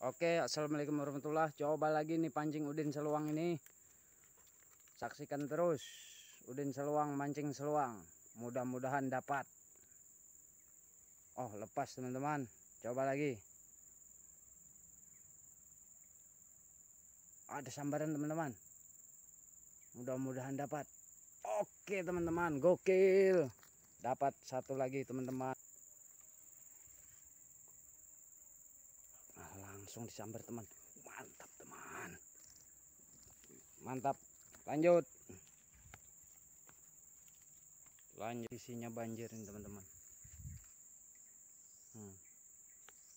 Oke, assalamualaikum warahmatullah. Coba lagi nih pancing udin seluang ini. Saksikan terus udin seluang mancing seluang. Mudah-mudahan dapat. Oh, lepas teman-teman. Coba lagi. Ada sambaran teman-teman. Mudah-mudahan dapat. Oke teman-teman, gokil. Dapat satu lagi teman-teman. Nah, langsung disambar teman. Mantap teman. Mantap. Lanjut. Lanjut, isinya banjir ini teman-teman.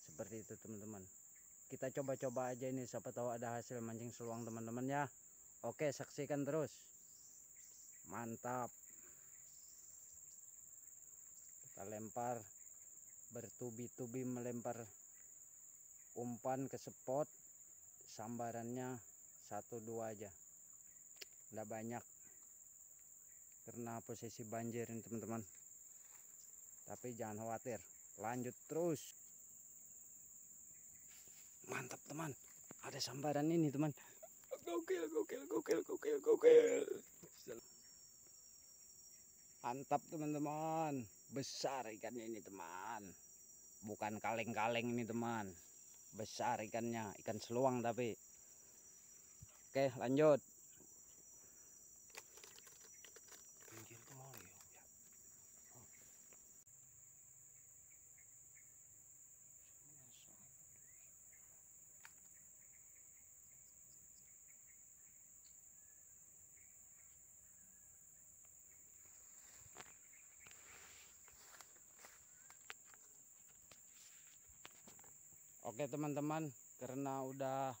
Seperti itu teman-teman. Kita coba-coba aja ini, siapa tahu ada hasil mancing seluang teman-teman ya. Oke, saksikan terus. Mantap. Kita lempar bertubi-tubi, melempar umpan ke spot. Sambarannya 1-2 aja, nggak banyak karena posisi banjir ini teman-teman. Tapi jangan khawatir, lanjut terus. Mantap teman, ada sambaran ini teman. Gokil. Mantap teman-teman, besar ikannya ini teman. Bukan kaleng-kaleng ini teman, besar ikannya, ikan seluang tapi. Oke, lanjut. Oke teman-teman, karena udah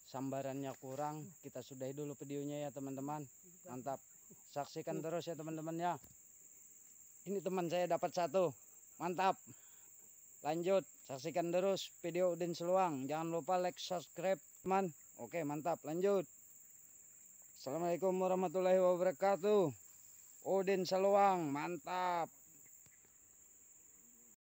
sambarannya kurang, kita sudahi dulu videonya ya teman-teman. Mantap, saksikan terus ya teman-teman ya. Ini teman saya dapat satu, mantap. Lanjut, saksikan terus video udin seluang. Jangan lupa like, subscribe teman. Oke, mantap, lanjut. Assalamualaikum warahmatullahi wabarakatuh. Udin seluang, mantap.